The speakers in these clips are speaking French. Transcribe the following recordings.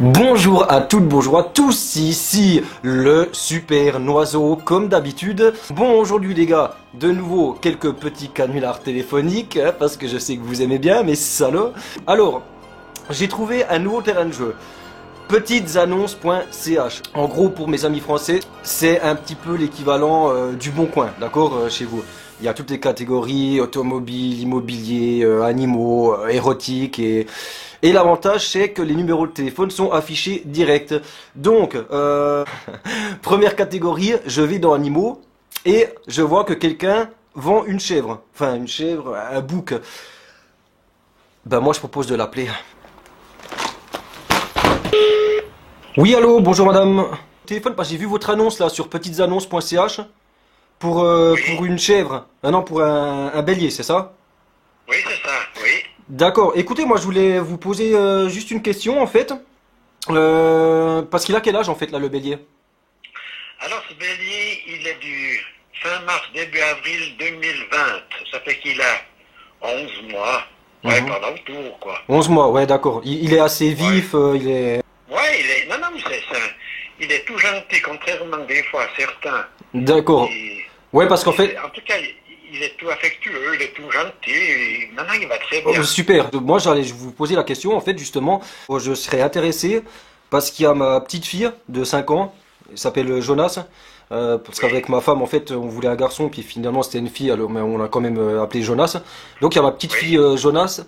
Bonjour à toutes, bonjour à tous, ici le super noiseau comme d'habitude. Bon, aujourd'hui les gars, de nouveau quelques petits canulars téléphoniques, hein, parce que je sais que vous aimez bien, mes salauds. Alors, j'ai trouvé un nouveau terrain de jeu, petitesannonces.ch. En gros, pour mes amis français, c'est un petit peu l'équivalent du Bon Coin, d'accord, chez vous. Il y a toutes les catégories, automobiles, immobilier, animaux, érotiques et l'avantage c'est que les numéros de téléphone sont affichés direct. Donc, première catégorie, je vais dans animaux et je vois que quelqu'un vend une chèvre. Enfin, une chèvre, un bouc. Ben moi je propose de l'appeler. Oui, allô, bonjour madame. Téléphone, parce que j'ai vu votre annonce là sur petitesannonces.ch pour une chèvre. Ah non, pour un bélier, c'est ça? Oui, c'est ça, oui. D'accord. Écoutez, moi je voulais vous poser juste une question en fait. Parce qu'il a quel âge en fait là le bélier? Alors, ce bélier, il est du fin mars, début avril 2020. Ça fait qu'il a 11 mois. Ouais, par là autour, quoi. 11 mois, ouais, d'accord. Il est assez vif, il est... Ouais, il est... Non, non, mais il est tout gentil, contrairement des fois à certains. D'accord. Ouais, parce qu'en fait... En tout cas, il est tout affectueux, il est tout gentil. Non, non, il va très bien. Super. Moi, j'allais vous poser la question, en fait, justement. Je serais intéressé parce qu'il y a ma petite fille de 5 ans. Elle s'appelle Jonas. Parce qu'avec ma femme, en fait, on voulait un garçon, puis finalement c'était une fille, alors mais on l'a quand même appelé Jonas. Donc il y a ma petite fille Jonas.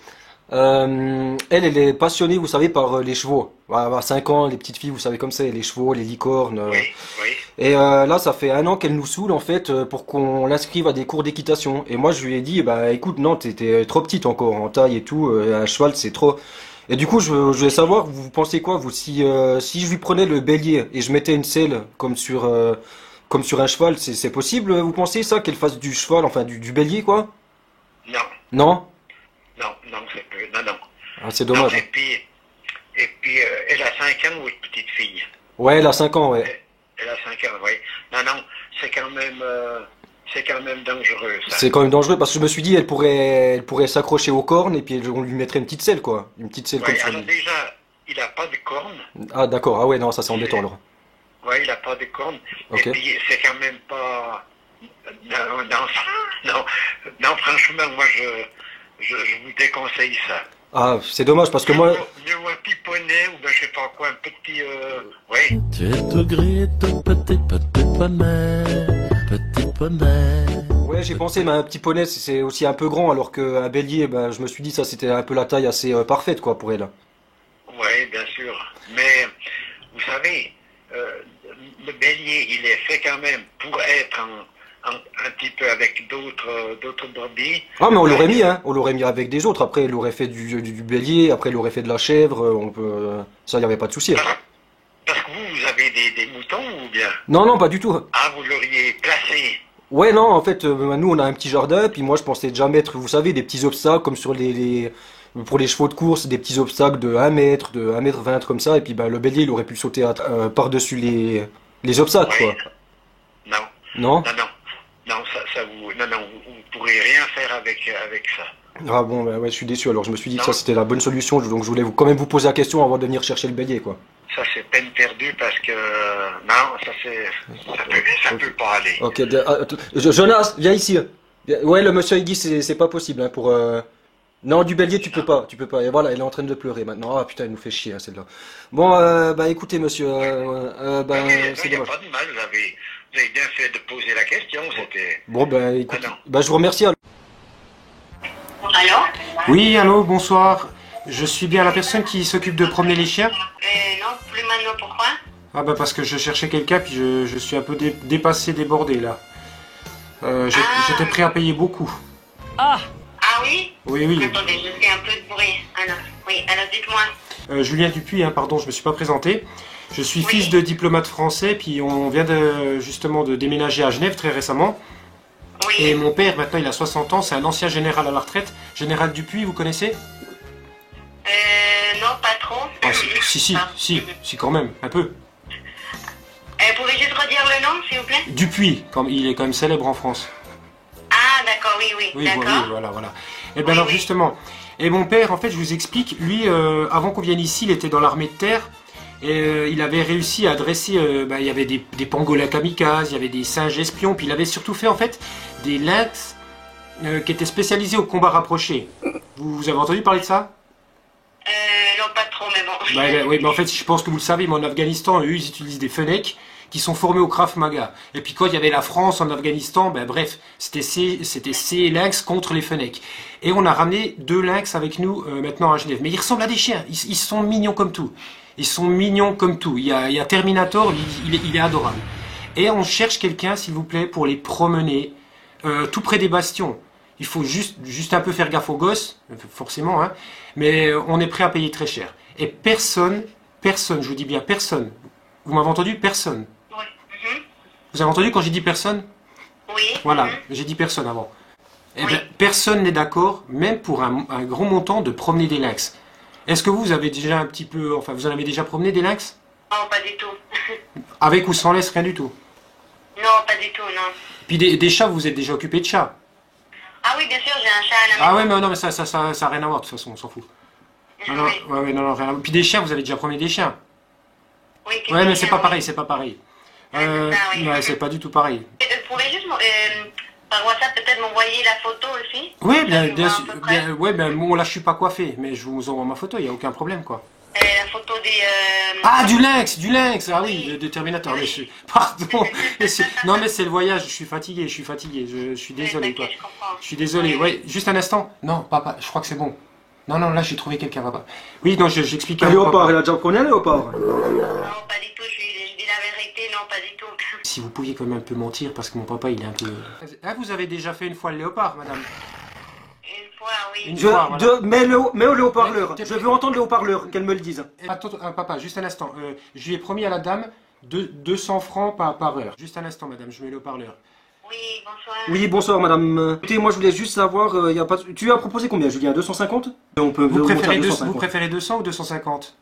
Elle est passionnée, vous savez, par les chevaux. À 5 ans, les petites filles, vous savez comme ça, les chevaux, les licornes. Et là, ça fait 1 an qu'elle nous saoule, en fait, pour qu'on l'inscrive à des cours d'équitation. Et moi, je lui ai dit, bah écoute, non, t'es trop petite encore en taille et tout. Un cheval, c'est trop. Et du coup, je voulais savoir, vous pensez quoi, vous, si je lui prenais le bélier et je mettais une selle comme sur un cheval, c'est possible, vous pensez ça, qu'elle fasse du cheval, enfin du bélier, quoi? Non. Non? Non, non, c'est peu. Non, non. Ah, c'est dommage. Non, et puis elle a 5 ans, votre petite fille. Ouais, elle a 5 ans, ouais. Elle a 5 ans, oui. Non, non, c'est quand même dangereux, ça. C'est quand même dangereux parce que je me suis dit, elle pourrait s'accrocher aux cornes et puis on lui mettrait une petite selle, quoi. Une petite selle comme ça. Alors déjà, il n'a pas de cornes. Ah, d'accord. Ah ouais, non, ça c'est embêtant, alors. Ouais, il n'a pas de cornes. Ok. Et puis, c'est quand même pas... Non, non, non, non, franchement, moi, je vous déconseille ça. Ah, c'est dommage parce que moi... Mieux un petit poney ou ben, je sais pas quoi, un petit... Oui. Tu es tout gris, tout petit poney. Ouais, j'ai pensé, mais un petit poney, c'est aussi un peu grand, alors qu'un bélier, ben, je me suis dit, ça c'était un peu la taille assez parfaite, quoi, pour elle. Oui, bien sûr. Mais, vous savez, le bélier, il est fait quand même pour être un petit peu avec d'autres brebis. Ah, mais on l'aurait mis, hein. On l'aurait mis avec des autres. Après, il aurait fait du bélier, après, il aurait fait de la chèvre. On peut... Ça, il n'y avait pas de souci. Parce que vous avez des moutons ou bien? Non, non, pas du tout. Ah, vous l'auriez placé. Ouais, non, en fait, nous, on a un petit jardin, puis moi, je pensais déjà mettre, vous savez, des petits obstacles, comme sur pour les chevaux de course, des petits obstacles de 1 mètre, de 1,20 m, comme ça, et puis, ben, le bélier, il aurait pu sauter par-dessus les obstacles, Ouais. quoi. Non. Non? Non, non. Non, vous pourrez rien faire avec ça. Ah bon, bah ouais, je suis déçu, alors je me suis dit que ça, c'était la bonne solution, donc je voulais quand même vous poser la question avant de venir chercher le bélier, quoi. Ça, c'est peine perdue parce que... Non, ça peut pas aller. Ok, Jonas, viens ici. Ouais, le monsieur, il dit c'est pas possible, hein, pour... Non, du bélier, tu peux pas. Et voilà, elle est en train de pleurer maintenant. Ah putain, elle nous fait chier, hein, celle-là. Bon, bah écoutez, monsieur, bah, c'est Il n'y a dommage. pas de mal, vous avez bien fait de poser la question, c'était... Bon, bah écoute, Ah non. bah je vous remercie. Allô? Oui, allô, bonsoir. Je suis bien la personne qui s'occupe de promener les chiens? Non, plus maintenant, pourquoi? Ah bah parce que je cherchais quelqu'un, puis je suis un peu dépassé, débordé là. J'étais prêt à payer beaucoup. Ah oui? Oui, oui. Attendez, je fais un peu de bruit. Alors, oui, alors dites-moi. Julien Dupuis, hein, pardon, je me suis pas présenté. Je suis Oui. fils de diplomate français, puis on vient justement de déménager à Genève très récemment. Oui. Et mon père, maintenant il a 60 ans, c'est un ancien général à la retraite. Général Dupuis, vous connaissez? Non, pas trop. Ah, si, quand même, un peu. Pouvez juste redire le nom, s'il vous plaît? Dupuis, comme il est quand même célèbre en France. Ah, d'accord, oui, Oui, d'accord. voilà. Et bien Oui, alors oui. justement, et mon père, en fait, je vous explique, lui, avant qu'on vienne ici, il était dans l'armée de terre, Et il avait réussi à dresser, il y avait des pangolins kamikazes, il y avait des singes espions, puis il avait surtout fait en fait des lynx qui étaient spécialisés au combat rapproché. Vous avez entendu parler de ça? Non, pas trop, mais bon. Oui, mais en fait, je pense que vous le savez, mais en Afghanistan, eux, ils utilisent des fennecs qui sont formés au Krav Maga. Et puis quand il y avait la France en Afghanistan, bref, c'était ces lynx contre les fennecs. Et on a ramené 2 lynx avec nous maintenant à Genève. Mais ils ressemblent à des chiens, ils sont mignons comme tout. Ils sont mignons comme tout. Il y a Terminator, il est adorable. Et on cherche quelqu'un, s'il vous plaît, pour les promener tout près des bastions. Il faut juste un peu faire gaffe aux gosses, forcément, hein, mais on est prêt à payer très cher. Et personne, je vous dis bien personne. Vous m'avez entendu? Personne. Oui. Vous avez entendu quand j'ai dit personne? Oui. Voilà, j'ai dit personne avant. Eh Oui. bien, personne n'est d'accord, même pour un gros montant, de promener des lynx. Est-ce que vous avez déjà un petit peu... Enfin, vous en avez déjà promené des lynx? Non, pas du tout. Avec ou sans laisse, rien du tout. Non, pas du tout, non. Puis des chats, vous êtes déjà occupé de chats? Ah oui, bien sûr, j'ai un chat à la maison. Ah ouais, mais non, mais ça a rien à voir, de toute façon, on s'en fout. Non, Oui. non, rien à voir. Puis des chiens, vous avez déjà promené des chiens? Oui, Ouais, mais c'est pas oui. pareil, c'est pas pareil. Ah, oui. Ouais, c'est pas du tout pareil. Vous pouvez juste, par WhatsApp, peut-être m'envoyer la photo aussi? Oui, Je bien vois à sûr. peu près. Bon, là, je suis pas coiffé, mais je vous envoie ma photo, il n'y a aucun problème, quoi. La photo des... Ah, du lynx, ah oui, de Terminator, mais pardon. Non, mais c'est le voyage, je suis fatigué, je suis désolé, quoi. Je comprends. Je suis désolé, ouais, juste un instant. Non, papa, je crois que c'est bon. Non, là, j'ai trouvé quelqu'un, papa. Oui, non, j'explique Un à léopard, papa. il a déjà promené un léopard. Non, pas du tout, je dis la vérité, non, pas du tout. Si vous pouviez quand même un peu mentir, parce que mon papa, il est un peu... Ah, vous avez déjà fait une fois le léopard, madame? Une fois, oui. Une fois, voilà. Mets au haut-parleur. Je veux entendre le haut-parleur, qu'elle me le dise. Attends, papa, juste un instant. Je lui ai promis à la dame 200 francs par heure. Juste un instant, madame, je mets le haut-parleur. Oui, bonsoir. Oui, bonsoir madame. Écoutez, moi je voulais juste savoir, y a pas... tu as proposé combien, Julien? 250? On peut Vous monter à préférez 250. 200 ou 250?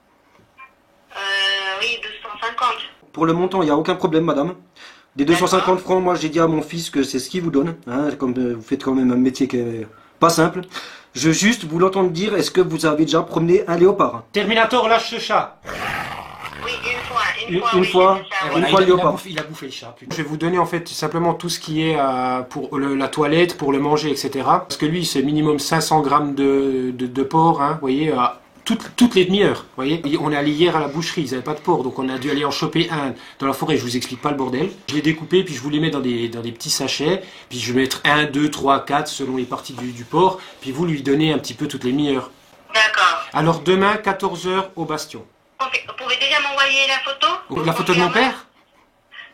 Oui, 250. Pour le montant, il n'y a aucun problème, madame. Des 250 francs, moi j'ai dit à mon fils que c'est ce qu'il vous donne. Hein, comme vous faites quand même un métier qui est pas simple. Je veux juste vous l'entendre dire, est-ce que vous avez déjà promené un léopard? Terminator, lâche ce chat. Oui, une fois, Une oui, fois. c'est ça, Et oui. Une voilà, fois il, le a léopard. bouffé, il a bouffé le chat. Je vais vous donner en fait simplement tout ce qui est pour la toilette, pour le manger, etc. Parce que lui, c'est minimum 500 grammes de porc, hein, vous voyez, toutes les demi-heures. Vous voyez, on est allé hier à la boucherie, ils n'avaient pas de porc, donc on a dû aller en choper un dans la forêt. Je vous explique pas le bordel. Je les découpé, puis je vous les mets dans des petits sachets. Puis je vais mettre 1, 2, 3, 4 selon les parties du porc. Puis vous lui donnez un petit peu toutes les demi-heures. D'accord. Alors demain, 14h au Bastion. Vous pouvez déjà m'envoyer la photo? La photo de mon père?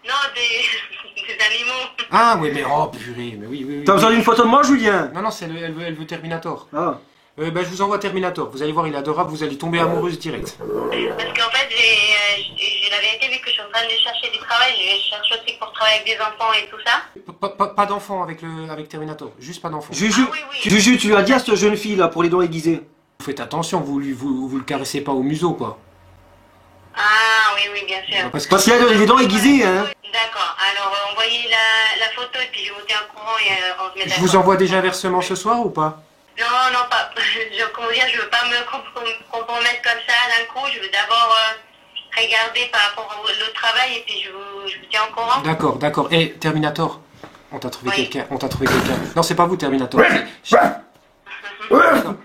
Non, des animaux. Ah oui, mais oh purée, mais oui. T'as besoin d'une photo de moi, Julien? Non, elle veut Terminator. Ah. Je vous envoie Terminator. Vous allez voir, il est adorable, vous allez tomber amoureuse direct. Parce qu'en fait, j'ai la vérité, vu que je suis en train de chercher du travail, je cherche aussi pour travailler avec des enfants et tout ça. Pas d'enfant avec Terminator, juste pas d'enfant. Juju, Ah oui. Juju, tu as dit à cette jeune fille là pour les dents aiguisées. Vous faites attention, vous le caressez pas au museau, quoi. Ah oui, bien sûr. Parce que Parce qu'il a les dents aiguisées, hein. D'accord, alors envoyez la photo et puis je vous tiens au courant et on se met je d'accord. vous envoie déjà un versement ce soir ou pas? Non, pas. Comment dire, je veux pas me compromettre comme ça d'un coup. Je veux d'abord regarder par rapport au travail et puis je vous tiens au courant. D'accord. Eh, Terminator, on t'a trouvé Oui. quelqu'un. Non, c'est pas vous, Terminator. D'accord.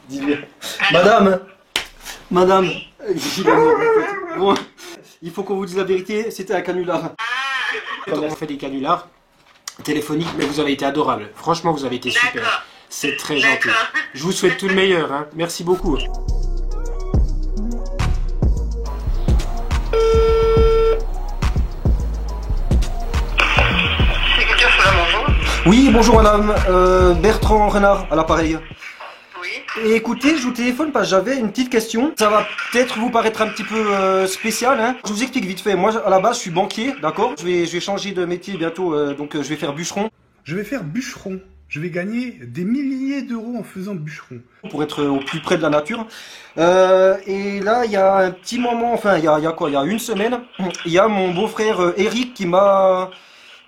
Dis-lui. Madame, bon, il faut qu'on vous dise la vérité, c'était un canular. On fait des canulars téléphoniques, mais vous avez été adorable. Franchement, vous avez été super. D'accord. C'est très gentil. D'accord. Je vous souhaite tout le meilleur. Hein. Merci beaucoup. Oui, bonjour madame, Bertrand Renard à l'appareil. Oui. Et écoutez, je vous téléphone parce que j'avais une petite question. Ça va peut-être vous paraître un petit peu spécial, hein. Je vous explique vite fait. Moi, à la base, je suis banquier, d'accord. Je vais changer de métier bientôt, donc je vais faire bûcheron. Je vais faire bûcheron. Je vais gagner des milliers d'euros en faisant bûcheron. Pour être au plus près de la nature. Et là, il y a un petit moment, enfin, il y a quoi? Il y a une semaine, il y a mon beau-frère Eric qui m'a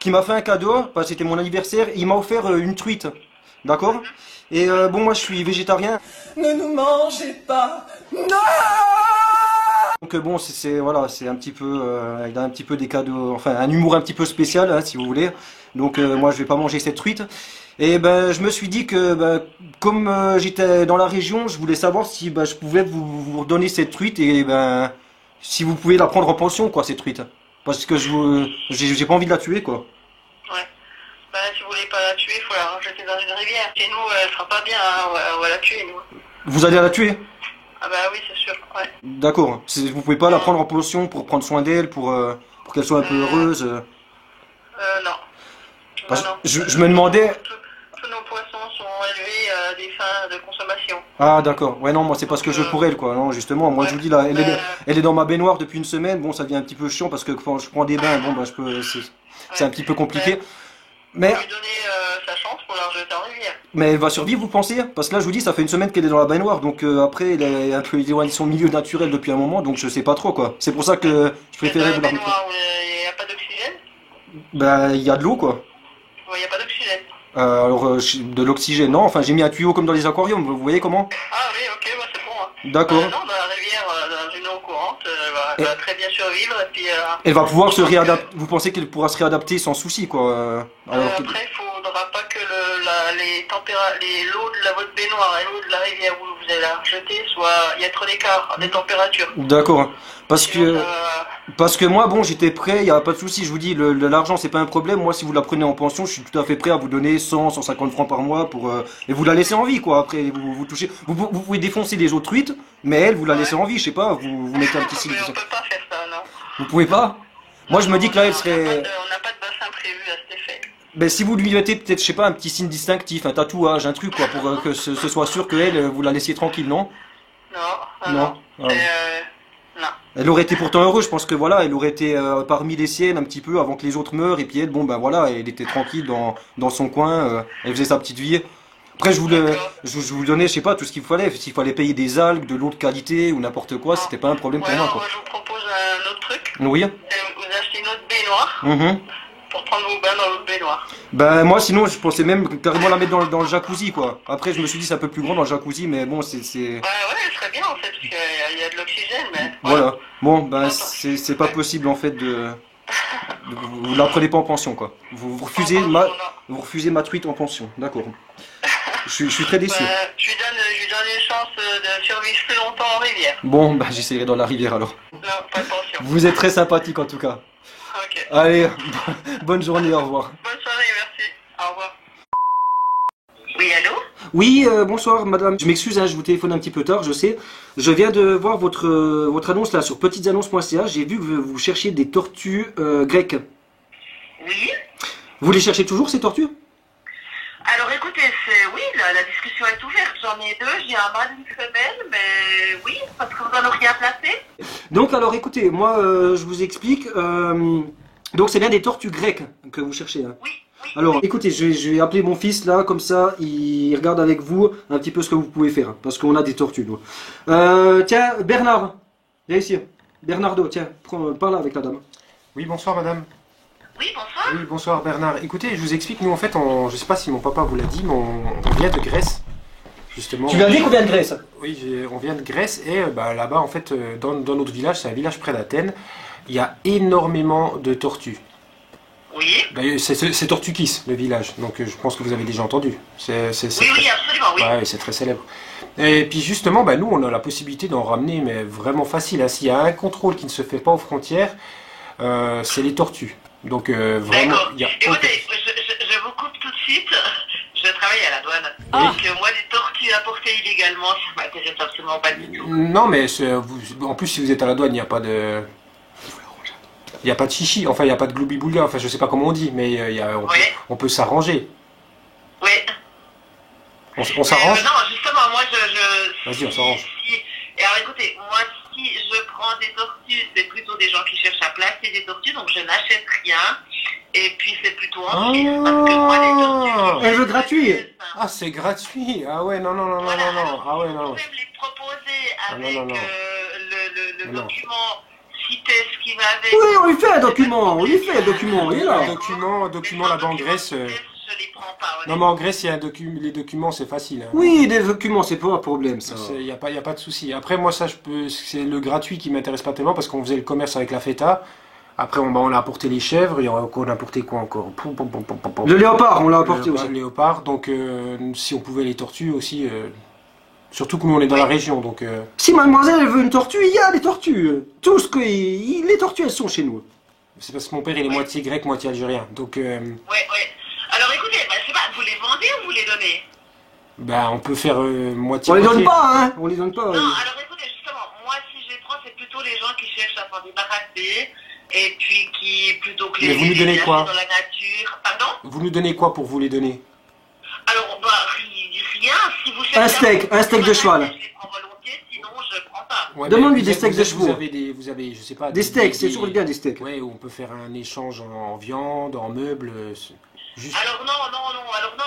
fait un cadeau, parce que c'était mon anniversaire, il m'a offert une truite. D'accord. Et bon, moi je suis végétarien. Ne nous mangez pas. Non. Donc bon, voilà, c'est un petit peu, il a un petit peu des cas de, enfin un humour un petit peu spécial, hein, si vous voulez. Donc moi je vais pas manger cette truite. Et ben je me suis dit que comme j'étais dans la région, je voulais savoir si je pouvais vous redonner cette truite et ben si vous pouvez la prendre en pension quoi cette truite. Parce que j'ai pas envie de la tuer quoi. Ouais. Bah, si vous voulez pas la tuer, il faut la rejeter dans une rivière. Chez nous, elle sera pas bien, hein, on va la tuer, nous. Vous allez la tuer? Ah bah oui, c'est sûr, ouais. D'accord. Vous pouvez pas la prendre en pension pour prendre soin d'elle, pour qu'elle soit un peu heureuse. Non. Parce- Non. je me demandais. Tous nos poissons sont élevés à des fins de consommation. Ah d'accord, ouais non moi c'est parce que je pour elle quoi, non justement, moi je vous dis là, elle est dans ma baignoire depuis une semaine, bon ça devient un petit peu chiant parce que quand je prends des bains, bon je peux, c'est un petit peu compliqué, mais Pour lui donner sa chance pour la rejeter en rivière. elle va survivre vous pensez? Parce que là je vous dis ça fait une semaine qu'elle est dans la baignoire, donc après elle est un peu éloignée de son milieu naturel depuis un moment, donc je sais pas trop quoi, c'est pour ça que je préférais vous la remettre. Il n'y a pas d'oxygène? Bah il y a de l'eau quoi. Il n'y a pas d'oxygène. Alors de l'oxygène, non, enfin j'ai mis un tuyau comme dans les aquariums, vous voyez comment? Ah oui, ok, bah, c'est bon. Hein. D'accord. Non, dans la rivière, dans une eau courante, elle va très bien survivre. Et puis, Elle va pouvoir se réadapter, vous pensez qu'elle pourra se réadapter sans souci quoi alors que- après, il faudra pas que l'eau de votre baignoire et l'eau de la rivière où vous allez la rejeter, il y a trop d'écart des températures. D'accord. Parce Sinon, que, parce que moi, bon, j'étais prêt, il n'y a pas de souci, je vous dis, l'argent, c'est pas un problème. Moi, si vous la prenez en pension, je suis tout à fait prêt à vous donner 100, 150 francs par mois pour, et vous la laissez en vie, quoi. Après, vous touchez, vous pouvez défoncer les autres truites, mais elle, vous la laissez en vie, je sais pas, vous mettez un petit signe. Mais on peut pas faire ça, non. Vous pouvez pas? Moi, je me dis que là, elle serait, On n'a pas de bassin prévu à cet effet. ben, si vous lui mettez peut-être, je sais pas, un petit signe distinctif, un tatouage, un truc, quoi, pour que ce soit sûr que elle, vous la laissiez tranquille, non? Non. Ah. Non. Elle aurait été pourtant heureuse, je pense que voilà, elle aurait été parmi les siennes un petit peu avant que les autres meurent, et puis elle, bon ben voilà, elle était tranquille dans son coin, elle faisait sa petite vie. Après je vous donnais, je sais pas, tout ce qu'il fallait, s'il fallait payer des algues, de l'eau de qualité ou n'importe quoi, c'était pas un problème pour moi quoi. Moi je vous propose un autre truc. Oui. Vous achetez une autre baignoire pour prendre vos bains dans l'autre baignoire. Ben moi sinon je pensais même carrément la mettre dans le jacuzzi quoi. Après je me suis dit c'est un peu plus grand dans le jacuzzi, mais bon c'est... Ouais, elle serait bien en fait, parce qu'il y a de l'oxygène, mais... Voilà. Bon ben c'est pas possible en fait vous la prenez pas en pension quoi. Vous refusez ma truite en pension, d'accord. Je suis très déçu. Je lui donne une chance de survivre plus longtemps en rivière. Bon, bah j'essaierai dans la rivière alors. Non, pas de pension. Vous êtes très sympathique en tout cas. Ok. Allez, bonne journée, au revoir. Bonne soirée, merci. Au revoir. Oui, allô? Oui, bonsoir madame. Je m'excuse, hein, je vous téléphone un petit peu tard, je sais. Je viens de voir votre annonce là sur petitesannonces.ch. J'ai vu que vous cherchiez des tortues grecques. Oui. Vous les cherchez toujours ces tortues? Alors écoutez, oui, la discussion est ouverte. J'en ai deux, j'ai un mâle et une femelle, mais oui, parce que vous en auriez à placer. Donc alors écoutez, moi je vous explique. Donc c'est bien des tortues grecques que vous cherchez. Hein. Oui. Alors écoutez, je vais appeler mon fils là, comme ça il regarde avec vous un petit peu ce que vous pouvez faire. Parce qu'on a des tortues nous. Tiens, Bernard, viens ici. Bernardo, tiens, parle avec la dame. Oui, bonsoir madame. Oui, bonsoir. Oui, bonsoir Bernard. Écoutez, je vous explique, nous en fait, je sais pas si mon papa vous l'a dit, mais on vient de Grèce, justement. Tu viens dire qu'on vient de Grèce? Oui, on vient de Grèce et là-bas, en fait, dans notre village, c'est un village près d'Athènes, il y a énormément de tortues. Oui. C'est Tortukis, le village, donc je pense que vous avez déjà entendu. Oui, absolument, oui. Ouais, c'est très célèbre. Et puis justement, nous, on a la possibilité d'en ramener, mais vraiment facile. Hein. S'il y a un contrôle qui ne se fait pas aux frontières, c'est les tortues. Donc vraiment, il y a... Écoutez, je vous coupe tout de suite. Je travaille à la douane. Donc moi, des tortues importées illégalement, ça m'intéresse absolument pas du tout. Non, mais en plus, si vous êtes à la douane, il n'y a pas de... Il n'y a pas de chichi, enfin il n'y a pas de gloubi-boulga, enfin je sais pas comment on dit, mais on peut s'arranger. Oui. On s'arrange? Non, justement, moi Vas-y, on s'arrange. Et alors écoutez, moi si je prends des tortues, c'est plutôt des gens qui cherchent à placer des tortues, donc je n'achète rien. Et puis c'est plutôt en Suisse, parce que moi les tortues... Elle veut gratuit. Ah, c'est gratuit. Ah ouais, non. Voilà, Ah ouais, non. vous pouvez me les proposer avec non. le Non. document cité ce qui va avec. Oui, on lui fait un document, il est là. Document là-bas en Grèce. Je je les prends pas. Non, mais en Grèce, il y a les documents, c'est facile. Hein. Oui, des documents, c'est pas un problème ça. Il n'y a pas de souci. Après, moi, ça, c'est le gratuit qui m'intéresse pas tellement parce qu'on faisait le commerce avec la feta. Après, on a apporté les chèvres, on a apporté quoi encore? Le léopard, on l'a apporté aussi. Le léopard, donc si on pouvait les tortues aussi, surtout que nous on est dans la région, donc... Si mademoiselle elle veut une tortue, il y a des tortues. Tout ce que... Les tortues, elles sont chez nous. C'est parce que mon père il est moitié grec, moitié algérien, donc... Ouais. Alors écoutez, je sais pas, vous les vendez ou vous les donnez? Bah, on peut faire moitié... On les donne pas, hein. On les donne pas. Non, alors écoutez, justement, moi si je les prends, c'est plutôt les gens qui cherchent à s'en débarrasser. Et puis qui, plutôt que Mais vous nous donnez quoi? dans la nature. Pardon? Vous nous donnez quoi pour vous les donner? Alors, rien. Si vous cherchez un steak de cheval. Je les prends volontiers, sinon je prends pas. Ouais, demande-lui des steaks de chevaux. Vous avez, je sais pas... Des steaks, c'est toujours bien des steaks. Ouais, on peut faire un échange en viande, en meubles... Juste... Alors non,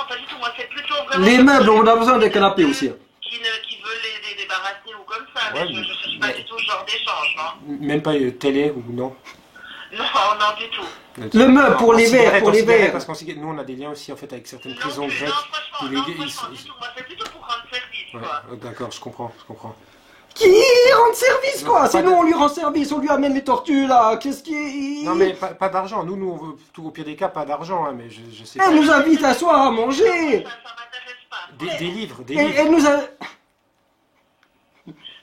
pas du tout. Moi, c'est plutôt vraiment... Les meubles, on a besoin des canapés aussi. Qui veulent les débarrasser ou comme ça. Ouais, mais je cherche pas du tout ce genre d'échange, non? Même pas télé ou non? Non, du tout. Le meuble pour les verres, Parce qu'on nous on a des liens aussi en fait avec certaines prisons grecques. Non, franchement, du tout. Moi, c'est plutôt pour rendre service, quoi. D'accord, je comprends. Qui rend service quoi? C'est nous on lui rend service, on lui amène les tortues là. Qu'est-ce qui... Non mais pas d'argent. Nous on veut tout au pire des cas pas d'argent, hein, mais je sais pas. Elle nous invite à soir à manger. Ça m'intéresse pas. Des livres. Elle nous a...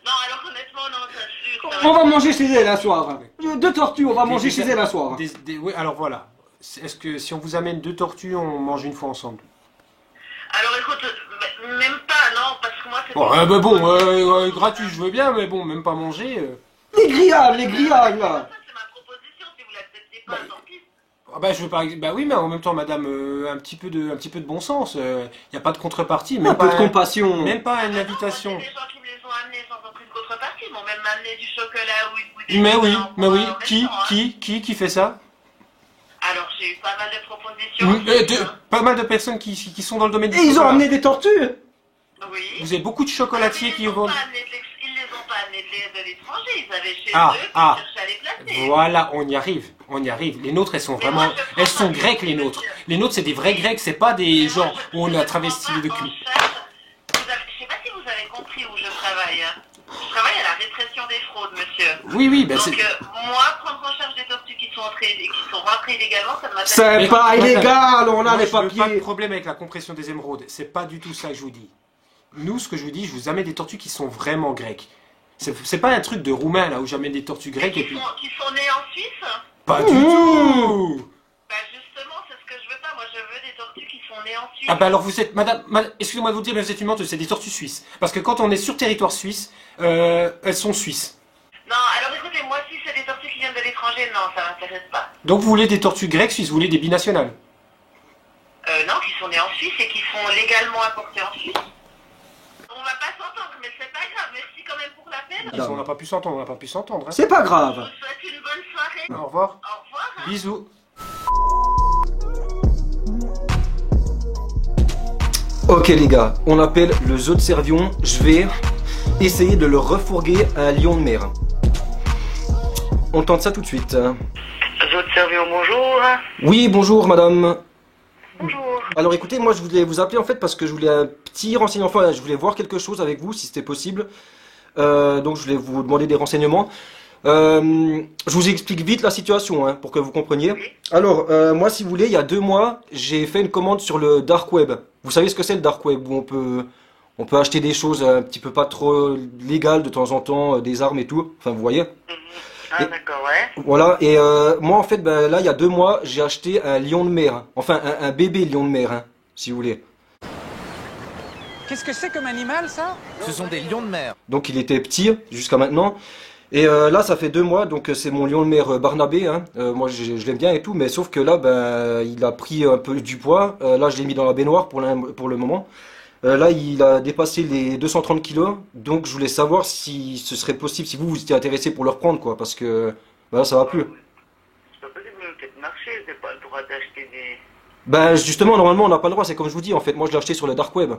Non, alors honnêtement, non, ça sûr. On va manger chez elle un soir. 2 tortues, on va manger chez elle un soir. Oui, alors voilà. Est-ce que si on vous amène 2 tortues, on mange une fois ensemble? Alors écoute, même pas, non, parce que moi c'est... Bon, gratuit, je veux bien, mais bon, même pas manger... Les grillades là. Ça, c'est ma proposition, si vous l'acceptez pas, tant pis. Ah bah, je veux pas... Bah oui, mais en même temps, madame, un petit peu de bon sens. Il n'y a pas de contrepartie. Un peu de compassion. Même pas une invitation. Des gens qui me les ont amenés sans aucune contrepartie, ils m'ont même amené du chocolat ou une Mais oui, bouteille. qui fait ça? Alors j'ai eu pas mal de propositions. Pas mal de personnes qui sont dans le domaine du Et ils ont chocolat. amené des tortues. Oui. Vous avez beaucoup de chocolatiers qui vont... Ils les ont pas amenés de l'étranger, ils avaient chez eux, qui cherchaient à les placer. Voilà, on y arrive. Les nôtres, elles sont vraiment... Elles sont grecques, les nôtres. Les nôtres, c'est des vrais grecs, c'est pas des gens où on a travesti les documents. Je sais pas si vous avez compris où je travaille. Je travaille à la répression des fraudes, monsieur. Oui, ben Donc, c'est... moi, prendre en charge des tortues qui sont rentrées illégalement, ça ne m'intéresse C'est pas illégal, on a Moi, les je veux pas de papiers. problème avec la compression des émeraudes. C'est pas du tout ça que je vous dis. Nous, ce que je vous dis, je vous amène des tortues qui sont vraiment grecques. C'est pas un truc de roumain, là, où j'amène des tortues grecques et puis... Qui sont nées en Suisse? Pas du tout. Bah justement, c'est ce que je veux pas. Moi, je veux des tortues qui sont nées en Suisse. Ah bah alors vous êtes, madame, excusez-moi de vous dire, mais vous êtes une menteuse, c'est des tortues suisses. Parce que quand on est sur territoire suisse, elles sont suisses. Non, alors écoutez, moi, si c'est des tortues qui viennent de l'étranger, non, ça m'intéresse pas. Donc vous voulez des tortues grecques suisses, vous voulez des binationales? Non, qui sont nées en Suisse et qui sont légalement importées en Suisse. On va pas s'entendre, mais c'est pas grave. Merci quand même pour l'appel. On n'a pas pu s'entendre, hein. C'est pas Je grave. vous souhaite une bonne soirée. Au revoir. Au revoir. Hein. Bisous. Ok les gars, on appelle le zoo de Servion. Je vais essayer de le refourguer à un lion de mer. On tente ça tout de suite. Zoo de Servion, bonjour. Oui, bonjour madame. Bonjour. Alors écoutez, moi je voulais vous appeler en fait parce que je voulais un petit renseignement, enfin je voulais voir quelque chose avec vous si c'était possible. Donc je voulais vous demander des renseignements. Je vous explique vite la situation hein, pour que vous compreniez. Alors moi si vous voulez, il y a 2 mois, j'ai fait une commande sur le dark web. Vous savez ce que c'est le dark web où on peut acheter des choses un petit peu pas trop légales de temps en temps, des armes et tout. Enfin vous voyez. Ah d'accord, ouais. Voilà, et moi en fait, ben, là il y a 2 mois, j'ai acheté un lion de mer, enfin un bébé lion de mer, hein, si vous voulez. Qu'est-ce que c'est comme animal ça? Ce sont des lions de mer. Donc il était petit jusqu'à maintenant, et là ça fait 2 mois, donc c'est mon lion de mer Barnabé, hein. Moi je l'aime bien et tout, mais sauf que là ben, il a pris un peu du poids, là je l'ai mis dans la baignoire pour le moment. Là, il a dépassé les 230 kilos, donc je voulais savoir si ce serait possible, si vous étiez intéressé pour le reprendre, quoi, parce que bah, là, ça va plus. C'est pas possible, vous peut-être marcher, vous n'avez pas le droit d'acheter des... Ben, justement, normalement, on n'a pas le droit, c'est comme je vous dis, en fait, moi je l'ai acheté sur le dark web. Ouais,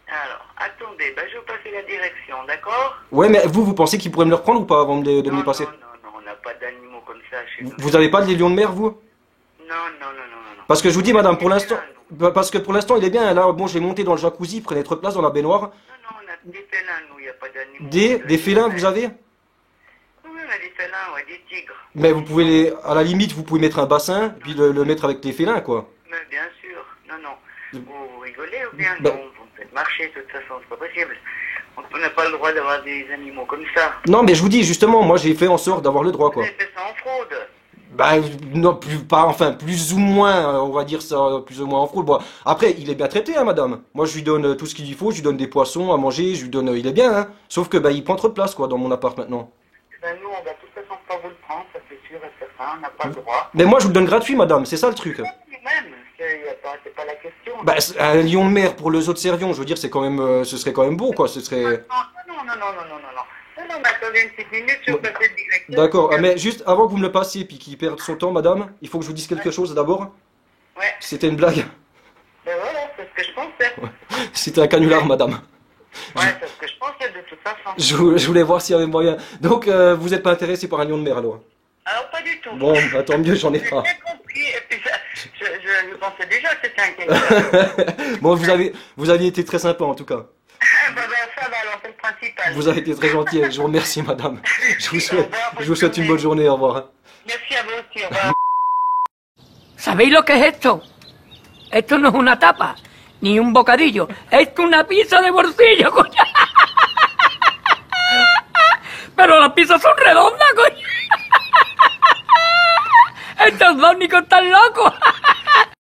alors, attendez, ben, je vais vous passer la direction, d'accord? Ouais, mais vous pensez qu'il pourrait me le reprendre ou pas avant de me les passer? Non, on n'a pas d'animaux comme ça chez nous. Vous avez pas des lions de mer, vous? Non. Parce que je vous dis, madame, pour l'instant, parce que pour l'instant, il est bien. Là, bon, j'ai monté dans le jacuzzi, prenez votre place dans la baignoire. Non, non, on a des félins, nous, il n'y a pas d'animaux. Des félins, vous avez? Oui, on a des félins, ouais, des tigres. Mais vous pouvez les, à la limite, vous pouvez mettre un bassin, puis le mettre avec les félins, quoi. Mais bien sûr, non, non. Vous rigolez ou bien Bah- non, vous me faites marcher, de toute façon, c'est pas possible. On n'a pas le droit d'avoir des animaux comme ça. Non, mais je vous dis, justement, moi, j'ai fait en sorte d'avoir le droit, Vous quoi. avez fait ça en fraude. Bah, non, plus ou moins, on va dire ça, plus ou moins en fraude. Bon, après, il est bien traité, hein, madame. Moi, je lui donne tout ce qu'il lui faut, je lui donne des poissons à manger, je lui donne, il est bien, hein. Sauf que, bah, il prend trop de place, quoi, dans mon appart maintenant. Ben nous, on va de toute façon pas vous le prendre, ça c'est sûr et certain, on n'a pas le droit. Mais moi, je vous le donne gratuit, madame, c'est ça le truc. Même, c'est pas la question. Bah, un lion de mer pour le zoo de Servion, je veux dire, c'est quand même, ce serait quand même beau, quoi, ce serait... Non, non, non, non, non, non, non, non. Non, non, mais attendez une petite minute, je vais vous passer le directeur. D'accord, ah, mais juste avant que vous me le passiez, puis qu'il perde son temps, madame, il faut que je vous dise quelque chose d'abord. Ouais, C'était une blague. ben voilà, c'est ce que je pensais. C'était un canular, madame. Ouais, c'est ce que je pensais de toute façon. Je voulais voir s'il y avait moyen. Donc, vous n'êtes pas intéressé par un lion de mer, alors? Alors, pas du tout. Bon, bah, tant mieux, j'en ai J'ai pas. bien compris, et puis je pensais déjà que c'était un canular. Bon, vous aviez été très sympa, en tout cas. Ben ça va, alors c'est le principal. Vous avez été très gentil, je vous remercie, madame. Je vous souhaite une bonne journée, au revoir. Merci à vous aussi, au revoir. ¿Sabéis lo que es esto? Esto no es una tapa, ni un bocadillo. Esto es una pizza de bolsillo, coño. Pero las pizzas son redondas, coño. Estos dos nicos están locos.